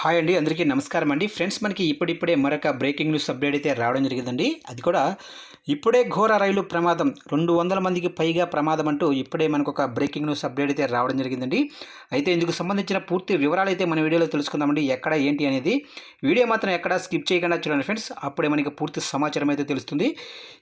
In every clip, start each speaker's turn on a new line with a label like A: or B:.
A: Hi అండి, అందరికీ నమస్కారం అండి. ఫ్రెండ్స్, మనకి ఇప్పుడిప్పుడే మరొక బ్రేకింగ్ న్యూస్ అప్డేట్ అయితే రావడం జరిగిందండి. అది కూడా ఇప్పుడే ఘోర రైలు ప్రమాదం, 200 మందికి పైగా ప్రమాదం అంటూ ఇప్పుడే మనకు ఒక బ్రేకింగ్ న్యూస్ అప్డేట్ అయితే రావడం జరిగిందండి. అయితే ఇందుకు సంబంధించిన పూర్తి వివరాలు అయితే మన వీడియోలో తెలుసుకుందామండి. ఎక్కడ ఏంటి అనేది వీడియో మాత్రం ఎక్కడ స్కిప్ చేయకుండా చూడండి ఫ్రెండ్స్. అప్పుడే మనకి పూర్తి సమాచారం అయితే తెలుస్తుంది.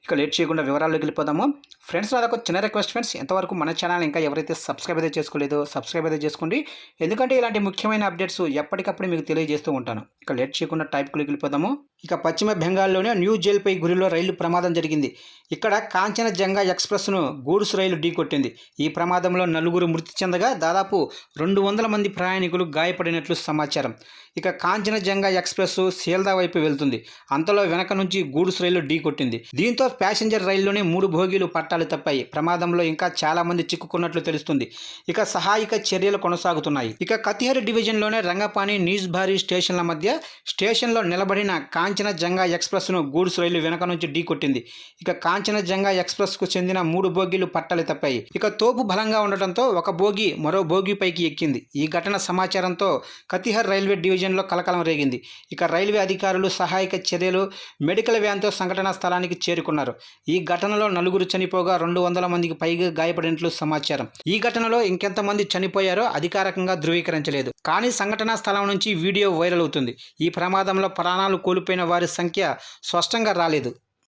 A: ఇక లేట్ చేయకుండా వివరాల్లోకి వెళ్ళిపోదాము. ఫ్రెండ్స్, నాదొక చిన్న రిక్వెస్ట్ ఫ్రెండ్స్, ఎంతవరకు మన ఛానల్ ఇంకా ఎవరైతే సబ్స్క్రైబ్ అయితే చేసుకోలేదో సబ్స్క్రైబ్ అయితే చేసుకోండి. ఎందుకంటే ఇలాంటి ముఖ్యమైన అప్డేట్స్ ఎప్పటికప్పుడు మీకు తెలియజేస్తూ ఉంటాను. ఇక లేట్ చేయకుండా టైప్కి వెళ్ళిపోదాము. ఇక పశ్చిమ బెంగాల్లోని న్యూ జల్పై గురిలో రైలు ప్రమాదం జరిగింది. ఇక్కడ కాంచనజంగా ఎక్స్ప్రెస్ను గూడ్స్ రైలు ఢీకొట్టింది. ఈ ప్రమాదంలో 4 మృతి చెందగా దాదాపు 200 మంది ప్రయాణికులు గాయపడినట్లు సమాచారం. ఇక కాంచనజంగా ఎక్స్ప్రెస్ సీల్దా వైపు వెళ్తుంది. అంతలో వెనక నుంచి గూడ్స్ రైలు ఢీకొట్టింది. దీంతో ప్యాసింజర్ రైల్లోనే 3 బోగీలు పట్టాలు తప్పాయి. ప్రమాదంలో ఇంకా చాలా మంది చిక్కుకున్నట్లు తెలుస్తుంది. ఇక సహాయక చర్యలు కొనసాగుతున్నాయి. ఇక కతిహర్ డివిజన్లోనే రంగపాని నీజ్బారి స్టేషన్ల మధ్య స్టేషన్లో నిలబడిన కాంచనజంగా ఎక్స్ప్రెస్ను గూడ్స్ రైలు వెనక నుంచి ఢీకొట్టింది. ఇక కాంచనజంగా ఎక్స్ప్రెస్కు చెందిన 3 బోగీలు పట్టాలు తప్పాయి. ఇక తోపు బలంగా ఉండటంతో ఒక బోగి మరో బోగీపైకి ఎక్కింది. ఈ ఘటన సమాచారంతో కతిహర్ రైల్వే డివిజన్లో కలకలం రేగింది. ఇక రైల్వే అధికారులు సహాయక చర్యలు మెడికల్ వ్యాన్తో సంఘటనా స్థలానికి చేరుకున్నారు. ఈ ఘటనలో 4 చనిపోగా 200 మందికి పైగా గాయపడినట్లు సమాచారం. ఈ ఘటనలో ఇంకెంతమంది చనిపోయారో అధికారికంగా ధృవీకరించలేదు. కానీ సంఘటనా స్థలం నుంచి వీడియో వైరల్ అవుతుంది. ఈ ప్రమాదంలో ప్రాణాలు కోల్పోయిన వారి సంఖ్య స్పష్టంగా రాలేదు.